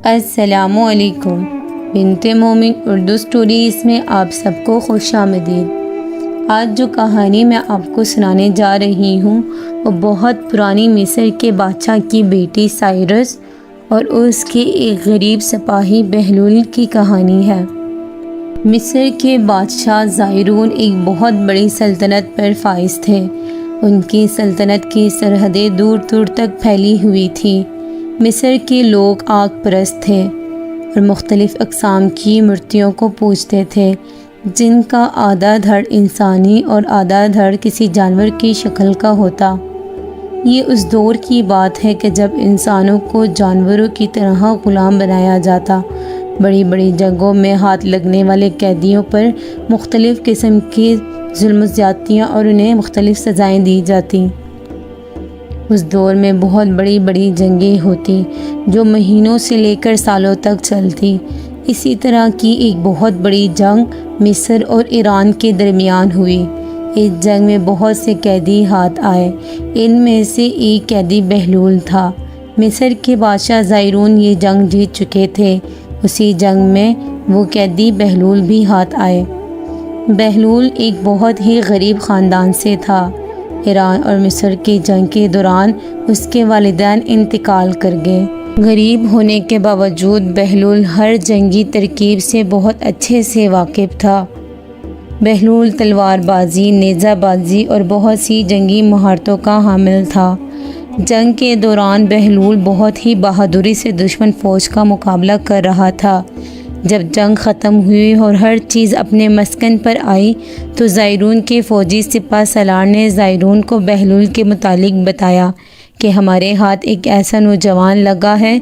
السلام علیکم۔ بنت مومن اردو سٹوریز میں آپ سب کو خوش آمدید۔ آج جو کہانی میں آپ کو سنانے جا رہی ہوں وہ بہت پرانی مصر کے بادشاہ کی بیٹی سائرس اور اس کے ایک غریب سپاہی بہلول کی کہانی ہے۔ مصر کے بادشاہ زائرون ایک بہت بڑی سلطنت پر فائز تھے۔ ان کی سلطنت کی سرحدیں دور دور تک پھیلی ہوئی تھیں۔ مصر کے لوگ آگ پرست تھے اور مختلف اقسام کی مورتیوں کو پوجتے تھے، جن کا آدھا دھڑ انسانی اور آدھا دھڑ کسی جانور کی شکل کا ہوتا۔ یہ اس دور کی بات ہے کہ جب انسانوں کو جانوروں کی طرح غلام بنایا جاتا۔ بڑی بڑی جنگوں میں ہاتھ لگنے والے قیدیوں پر مختلف قسم کی ظلم و زیادتیاں اور انہیں مختلف سزائیں دی جاتی۔ اس دور میں بہت بڑی بڑی جنگیں ہوتی جو مہینوں سے لے کر سالوں تک چلتی۔ اسی طرح کی ایک بہت بڑی جنگ مصر اور ایران کے درمیان ہوئی۔ اس جنگ میں بہت سے قیدی ہاتھ آئے۔ ان میں سے ایک قیدی بہلول تھا۔ مصر کے بادشاہ زائرون یہ جنگ جیت چکے تھے۔ اسی جنگ میں وہ قیدی بہلول بھی ہاتھ آئے۔ بہلول ایک بہت ہی غریب خاندان سے تھا۔ ایران اور مصر کی جنگ کے دوران اس کے والدین انتقال کر گئے۔ غریب ہونے کے باوجود بہلول ہر جنگی ترکیب سے بہت اچھے سے واقف تھا۔ بہلول تلوار بازی، نیزہ بازی اور بہت سی جنگی مہارتوں کا حامل تھا۔ جنگ کے دوران بہلول بہت ہی بہادری سے دشمن فوج کا مقابلہ کر رہا تھا۔ جب جنگ ختم ہوئی اور ہر چیز اپنے مسکن پر آئی تو زائرون کے فوجی سپہ سالار نے زائرون کو بہلول کے متعلق بتایا کہ ہمارے ہاتھ ایک ایسا نوجوان لگا ہے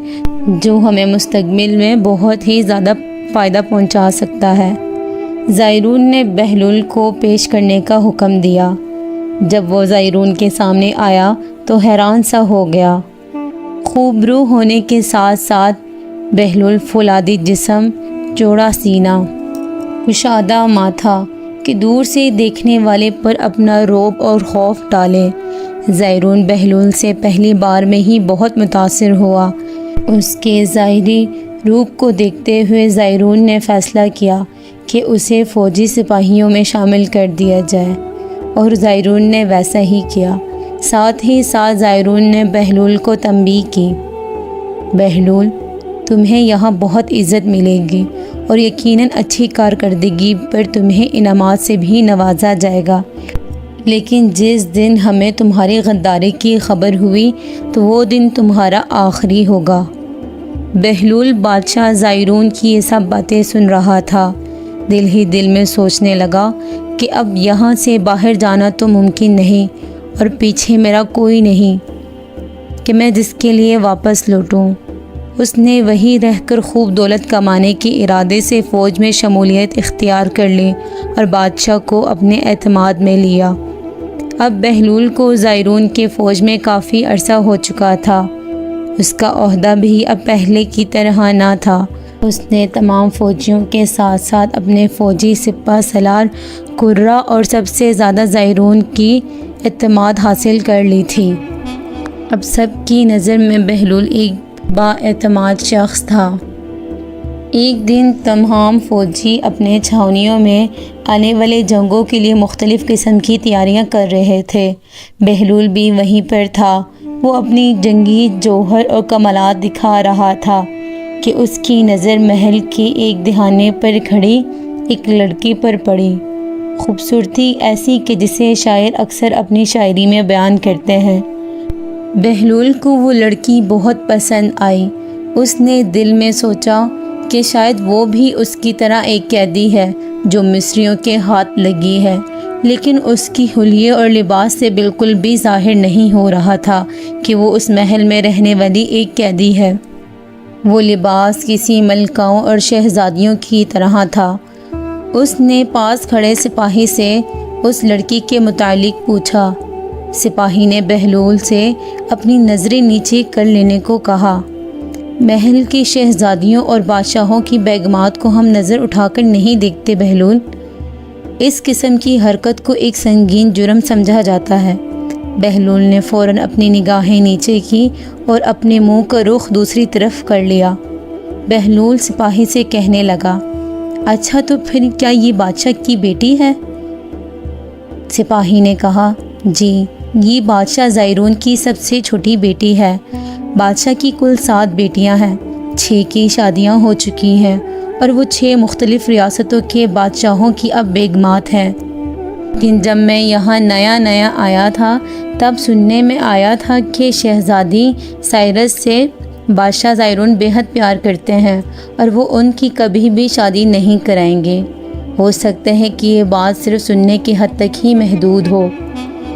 جو ہمیں مستقبل میں بہت ہی زیادہ فائدہ پہنچا سکتا ہے۔ زائرون نے بہلول کو پیش کرنے کا حکم دیا۔ جب وہ زائرون کے سامنے آیا تو حیران سا ہو گیا۔ خوبرو ہونے کے ساتھ ساتھ بہلول فولادی جسم، چوڑا سینہ، کشادہ ماتھا کہ دور سے دیکھنے والے پر اپنا رعب اور خوف ڈالے۔ زائرون بہلول سے پہلی بار میں ہی بہت متاثر ہوا۔ اس کے ظاہری روپ کو دیکھتے ہوئے زائرون نے فیصلہ کیا کہ اسے فوجی سپاہیوں میں شامل کر دیا جائے، اور زائرون نے ویسا ہی کیا۔ ساتھ ہی ساتھ زائرون نے بہلول کو تنبیہ کی، بہلول، تمہیں یہاں بہت عزت ملے گی اور یقیناً اچھی کارکردگی پر تمہیں انعامات سے بھی نوازا جائے گا، لیکن جس دن ہمیں تمہاری غداری کی خبر ہوئی تو وہ دن تمہارا آخری ہوگا۔ بہلول بادشاہ زائرون کی یہ سب باتیں سن رہا تھا۔ دل ہی دل میں سوچنے لگا کہ اب یہاں سے باہر جانا تو ممکن نہیں اور پیچھے میرا کوئی نہیں کہ میں جس کے لیے واپس لوٹوں۔ اس نے وہیں رہ کر خوب دولت کمانے کے ارادے سے فوج میں شمولیت اختیار کر لی اور بادشاہ کو اپنے اعتماد میں لیا۔ اب بہلول کو زائرون کے فوج میں کافی عرصہ ہو چکا تھا۔ اس کا عہدہ بھی اب پہلے کی طرح نہ تھا۔ اس نے تمام فوجیوں کے ساتھ ساتھ اپنے فوجی سپہ سالار قرہ اور سب سے زیادہ زائرون کی اعتماد حاصل کر لی تھی۔ اب سب کی نظر میں بہلول ایک با اعتماد شخص تھا۔ ایک دن تمام فوجی اپنے چھاؤنیوں میں آنے والے جنگوں کے لیے مختلف قسم کی تیاریاں کر رہے تھے۔ بہلول بھی وہیں پر تھا۔ وہ اپنی جنگی جوہر اور کمالات دکھا رہا تھا کہ اس کی نظر محل کے ایک دہانے پر کھڑی ایک لڑکی پر پڑی۔ خوبصورتی ایسی کہ جسے شاعر اکثر اپنی شاعری میں بیان کرتے ہیں۔ بہلول کو وہ لڑکی بہت پسند آئی۔ اس نے دل میں سوچا کہ شاید وہ بھی اس کی طرح ایک قیدی ہے جو مصریوں کے ہاتھ لگی ہے، لیکن اس کی حلیے اور لباس سے بالکل بھی ظاہر نہیں ہو رہا تھا کہ وہ اس محل میں رہنے والی ایک قیدی ہے۔ وہ لباس کسی ملکاؤں اور شہزادیوں کی طرح تھا۔ اس نے پاس کھڑے سپاہی سے اس لڑکی کے متعلق پوچھا۔ سپاہی نے بہلول سے اپنی نظریں نیچے کر لینے کو کہا۔ محل کی شہزادیوں اور بادشاہوں کی بیگمات کو ہم نظر اٹھا کر نہیں دیکھتے بہلول۔ اس قسم کی حرکت کو ایک سنگین جرم سمجھا جاتا ہے۔ بہلول نے فوراً اپنی نگاہیں نیچے کی اور اپنے منہ کا رخ دوسری طرف کر لیا۔ بہلول سپاہی سے کہنے لگا، اچھا تو پھر کیا یہ بادشاہ کی بیٹی ہے؟ سپاہی نے کہا، جی، یہ بادشاہ زائرون کی سب سے چھوٹی بیٹی ہے۔ بادشاہ کی کل 7 بیٹیاں ہیں، 6 کی شادیاں ہو چکی ہیں اور وہ 6 مختلف ریاستوں کے بادشاہوں کی اب بیگمات ہیں۔ لیکن جب میں یہاں نیا آیا تھا تب سننے میں آیا تھا کہ شہزادی سائرس سے بادشاہ زائرون بے حد پیار کرتے ہیں اور وہ ان کی کبھی بھی شادی نہیں کرائیں گے۔ ہو سکتا ہے کہ یہ بات صرف سننے کی حد تک ہی محدود ہو۔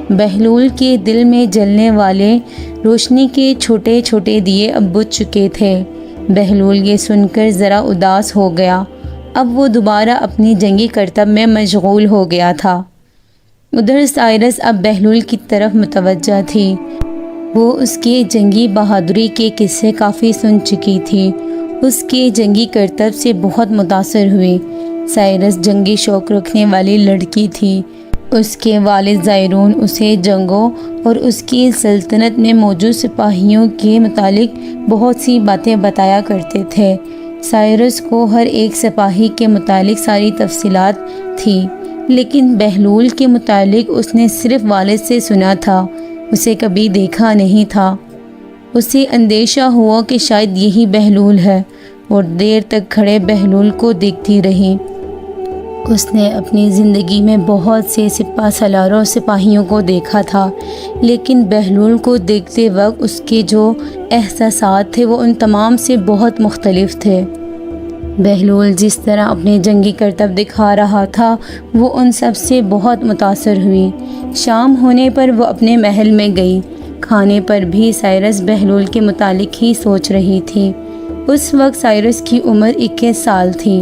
بہلول کے دل میں جلنے والے روشنی کے چھوٹے چھوٹے دیے اب بجھ چکے تھے۔ بہلول یہ سن کر ذرا اداس ہو گیا۔ اب وہ دوبارہ اپنی جنگی کرتب میں مشغول ہو گیا تھا۔ ادھر سائرس اب بہلول کی طرف متوجہ تھی۔ وہ اس کے جنگی بہادری کے قصے کافی سن چکی تھی، اس کے جنگی کرتب سے بہت متاثر ہوئی۔ سائرس جنگی شوق رکھنے والی لڑکی تھی۔ اس کے والد زائرون اسے جنگوں اور اس کی سلطنت میں موجود سپاہیوں کے متعلق بہت سی باتیں بتایا کرتے تھے۔ سائرس کو ہر ایک سپاہی کے متعلق ساری تفصیلات تھی، لیکن بہلول کے متعلق اس نے صرف والد سے سنا تھا، اسے کبھی دیکھا نہیں تھا۔ اسے اندیشہ ہوا کہ شاید یہی بہلول ہے، اور دیر تک کھڑے بہلول کو دیکھتی رہی۔ اس نے اپنی زندگی میں بہت سے سپہ سالاروں اور سپاہیوں کو دیکھا تھا، لیکن بہلول کو دیکھتے وقت اس کے جو احساسات تھے وہ ان تمام سے بہت مختلف تھے۔ بہلول جس طرح اپنے جنگی کرتب دکھا رہا تھا وہ ان سب سے بہت متاثر ہوئی۔ شام ہونے پر وہ اپنے محل میں گئی۔ کھانے پر بھی سائرس بہلول کے متعلق ہی سوچ رہی تھی۔ اس وقت سائرس کی عمر 21 سال تھی۔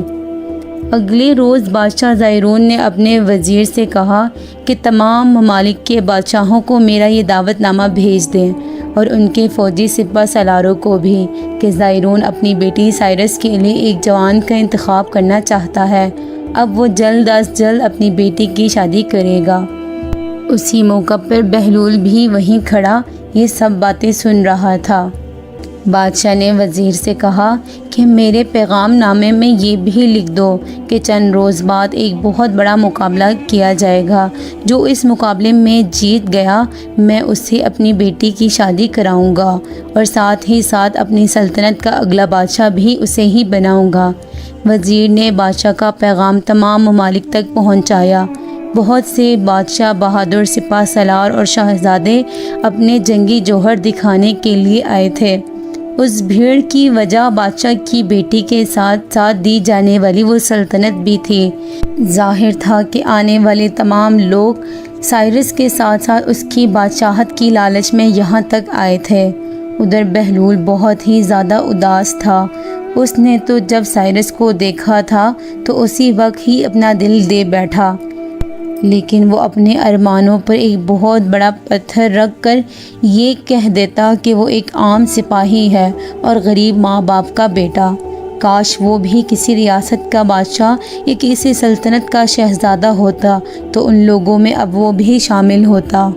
اگلے روز بادشاہ زائرون نے اپنے وزیر سے کہا کہ تمام ممالک کے بادشاہوں کو میرا یہ دعوت نامہ بھیج دیں، اور ان کے فوجی سپہ سالاروں کو بھی، کہ زائرون اپنی بیٹی سائرس کے لیے ایک جوان کا انتخاب کرنا چاہتا ہے۔ اب وہ جلد از جلد اپنی بیٹی کی شادی کرے گا۔ اسی موقع پر بہلول بھی وہیں کھڑا یہ سب باتیں سن رہا تھا۔ بادشاہ نے وزیر سے کہا کہ میرے پیغام نامے میں یہ بھی لکھ دو کہ چند روز بعد ایک بہت بڑا مقابلہ کیا جائے گا۔ جو اس مقابلے میں جیت گیا میں اس سے اپنی بیٹی کی شادی کراؤں گا، اور ساتھ ہی ساتھ اپنی سلطنت کا اگلا بادشاہ بھی اسے ہی بناؤں گا۔ وزیر نے بادشاہ کا پیغام تمام ممالک تک پہنچایا۔ بہت سے بادشاہ بہادر سپہ سالار اور شہزادے اپنے جنگی جوہر دکھانے کے لیے آئے تھے۔ اس بھیڑ کی وجہ بادشاہ کی بیٹی کے ساتھ ساتھ دی جانے والی وہ سلطنت بھی تھی۔ ظاہر تھا کہ آنے والے تمام لوگ سائرس کے ساتھ ساتھ اس کی بادشاہت کی لالچ میں یہاں تک آئے تھے۔ ادھر بہلول بہت ہی زیادہ اداس تھا۔ اس نے تو جب سائرس کو دیکھا تھا تو اسی وقت ہی اپنا دل دے بیٹھا، لیکن وہ اپنے ارمانوں پر ایک بہت بڑا پتھر رکھ کر یہ کہہ دیتا کہ وہ ایک عام سپاہی ہے اور غریب ماں باپ کا بیٹا۔ کاش وہ بھی کسی ریاست کا بادشاہ یا کسی سلطنت کا شہزادہ ہوتا تو ان لوگوں میں اب وہ بھی شامل ہوتا۔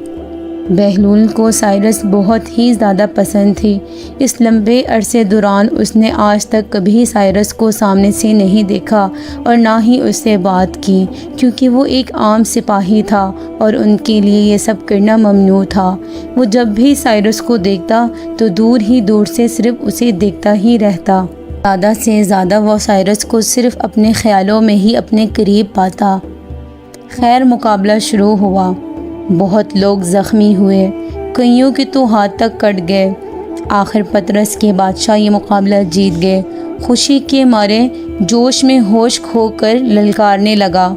بہلول کو سائرس بہت ہی زیادہ پسند تھی۔ اس لمبے عرصے دوران اس نے آج تک کبھی سائرس کو سامنے سے نہیں دیکھا اور نہ ہی اس سے بات کی، کیونکہ وہ ایک عام سپاہی تھا اور ان کے لیے یہ سب کرنا ممنوع تھا۔ وہ جب بھی سائرس کو دیکھتا تو دور سے صرف اسے دیکھتا ہی رہتا۔ زیادہ سے زیادہ وہ سائرس کو صرف اپنے خیالوں میں ہی اپنے قریب پاتا۔ خیر، مقابلہ شروع ہوا۔ بہت لوگ زخمی ہوئے، کئیوں کے تو ہاتھ تک کٹ گئے۔ آخر پطرس کے بادشاہ یہ مقابلہ جیت گئے۔ خوشی کے مارے جوش میں ہوش کھو کر للکارنے لگا،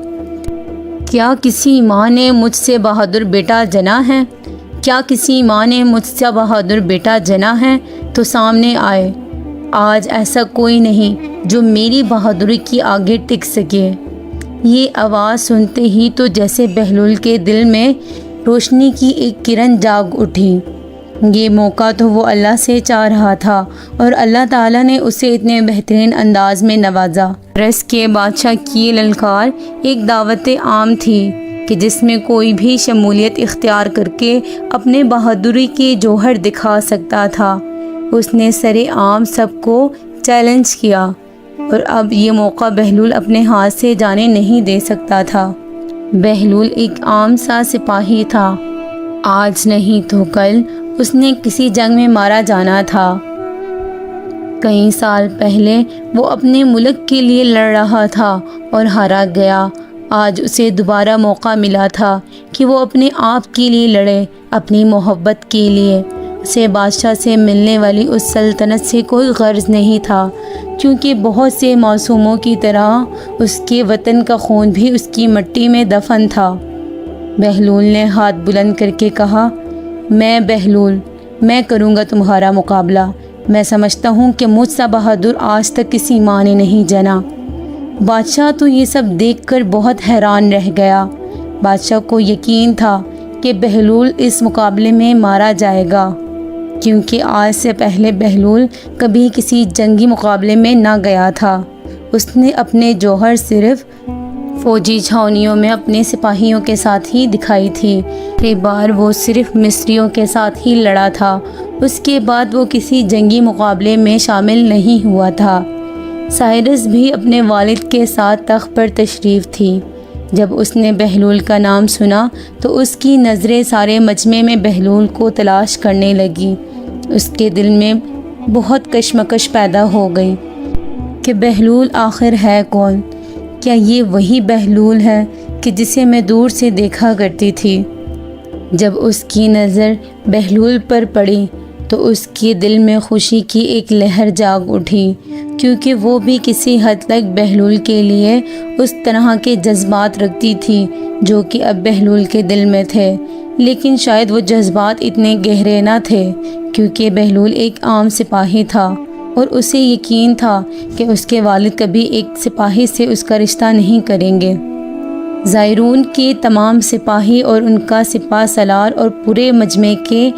کیا کسی ماں نے مجھ سے بہادر بیٹا جنا ہے؟ کیا کسی ماں نے مجھ سے بہادر بیٹا جنا ہے تو سامنے آئے۔ آج ایسا کوئی نہیں جو میری بہادری کی آگے ٹک سکے۔ یہ آواز سنتے ہی تو جیسے بہلول کے دل میں روشنی کی ایک کرن جاگ اٹھی۔ یہ موقع تو وہ اللہ سے چاہ رہا تھا اور اللہ تعالیٰ نے اسے اتنے بہترین انداز میں نوازا۔ رس کے بادشاہ کی للکار ایک دعوت عام تھی کہ جس میں کوئی بھی شمولیت اختیار کر کے اپنے بہادری کے جوہر دکھا سکتا تھا۔ اس نے سرے عام سب کو چیلنج کیا، اور اب یہ موقع بہلول اپنے ہاتھ سے جانے نہیں دے سکتا تھا۔ بہلول ایک عام سا سپاہی تھا، آج نہیں تو کل اس نے کسی جنگ میں مارا جانا تھا۔ کئی سال پہلے وہ اپنے ملک کے لیے لڑ رہا تھا اور ہارا گیا۔ آج اسے دوبارہ موقع ملا تھا کہ وہ اپنے آپ کے لیے لڑے، اپنی محبت کے لیے۔ اسے بادشاہ سے ملنے والی اس سلطنت سے کوئی غرض نہیں تھا، کیونکہ بہت سے معصوموں کی طرح اس کے وطن کا خون بھی اس کی مٹی میں دفن تھا۔ بہلول نے ہاتھ بلند کر کے کہا، میں بہلول، میں کروں گا تمہارا مقابلہ۔ میں سمجھتا ہوں کہ مجھ سا بہادر آج تک کسی ماں نے نہیں جنا۔ بادشاہ تو یہ سب دیکھ کر بہت حیران رہ گیا۔ بادشاہ کو یقین تھا کہ بہلول اس مقابلے میں مارا جائے گا، کیونکہ آج سے پہلے بہلول کبھی کسی جنگی مقابلے میں نہ گیا تھا۔ اس نے اپنے جوہر صرف فوجی چھاونیوں میں اپنے سپاہیوں کے ساتھ ہی دکھائی تھی۔ پہلی بار وہ صرف مصریوں کے ساتھ ہی لڑا تھا، اس کے بعد وہ کسی جنگی مقابلے میں شامل نہیں ہوا تھا۔ سائرس بھی اپنے والد کے ساتھ تخت پر تشریف تھی۔ جب اس نے بہلول کا نام سنا تو اس کی نظریں سارے مجمع میں بہلول کو تلاش کرنے لگی۔ اس کے دل میں بہت کشمکش پیدا ہو گئی کہ بہلول آخر ہے کون؟ کیا یہ وہی بہلول ہے کہ جسے میں دور سے دیکھا کرتی تھی؟ جب اس کی نظر بہلول پر پڑی تو اس کے دل میں خوشی کی ایک لہر جاگ اٹھی، کیونکہ وہ بھی کسی حد تک بہلول کے لیے اس طرح کے جذبات رکھتی تھی جو کہ اب بہلول کے دل میں تھے، لیکن شاید وہ جذبات اتنے گہرے نہ تھے، کیونکہ بہلول ایک عام سپاہی تھا اور اسے یقین تھا کہ اس کے والد کبھی ایک سپاہی سے اس کا رشتہ نہیں کریں گے۔ زائرون کے تمام سپاہی اور ان کا سپہ سالار اور پورے مجمع کے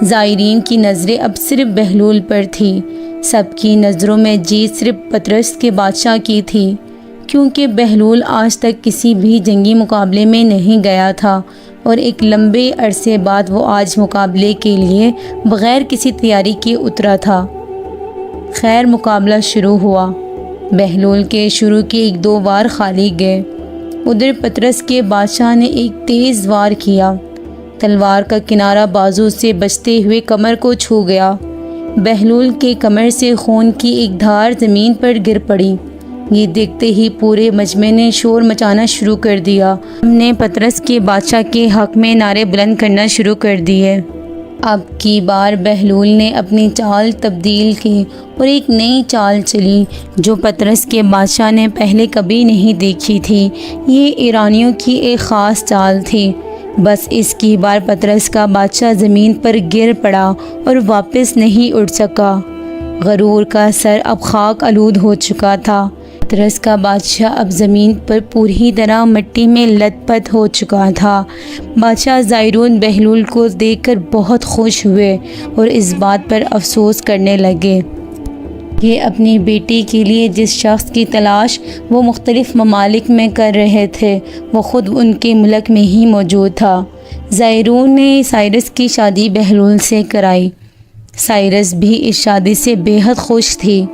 زائرین کی نظریں اب صرف بہلول پر تھی۔ سب کی نظروں میں جیت صرف پطرس کے بادشاہ کی تھی، کیونکہ بہلول آج تک کسی بھی جنگی مقابلے میں نہیں گیا تھا اور ایک لمبے عرصے بعد وہ آج مقابلے کے لیے بغیر کسی تیاری کے اترا تھا۔ خیر، مقابلہ شروع ہوا۔ بہلول کے شروع کے ایک دو وار خالی گئے۔ ادھر پطرس کے بادشاہ نے ایک تیز وار کیا۔ تلوار کا کنارہ بازو سے بچتے ہوئے کمر کو چھو گیا۔ بہلول کے کمر سے خون کی ایک دھار زمین پر گر پڑی۔ یہ دیکھتے ہی پورے مجمع نے شور مچانا شروع کر دیا۔ ہم نے پطرس کے بادشاہ کے حق میں نعرے بلند کرنا شروع کر دیے۔ اب کی بار بہلول نے اپنی چال تبدیل کی اور ایک نئی چال چلی جو پطرس کے بادشاہ نے پہلے کبھی نہیں دیکھی تھی۔ یہ ایرانیوں کی ایک خاص چال تھی۔ بس اس کی بار پطرس کا بادشاہ زمین پر گر پڑا اور واپس نہیں اٹھ سکا۔ غرور کا سر اب خاک آلود ہو چکا تھا۔ پطرس کا بادشاہ اب زمین پر پوری طرح مٹی میں لت پت ہو چکا تھا۔ بادشاہ زائرون بہلول کو دیکھ کر بہت خوش ہوئے اور اس بات پر افسوس کرنے لگے کہ اپنی بیٹی کے لیے جس شخص کی تلاش وہ مختلف ممالک میں کر رہے تھے وہ خود ان کے ملک میں ہی موجود تھا۔ زائرون نے سائرس کی شادی بہلول سے کرائی۔ سائرس بھی اس شادی سے بے حد خوش تھی۔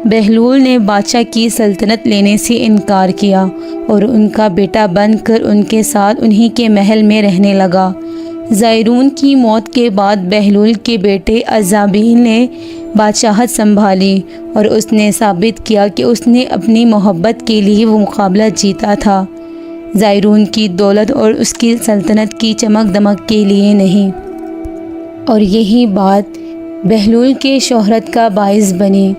بہلول نے بادشاہ کی سلطنت لینے سے انکار کیا اور ان کا بیٹا بن کر ان کے ساتھ انہی کے محل میں رہنے لگا۔ زائرون کی موت کے بعد بہلول کے بیٹے ازابیل نے بادشاہت سنبھالی اور اس نے ثابت کیا کہ اس نے اپنی محبت کے لیے وہ مقابلہ جیتا تھا، زائرون کی دولت اور اس کی سلطنت کی چمک دمک کے لیے نہیں۔ اور یہی بات بہلول کے شہرت کا باعث بنی۔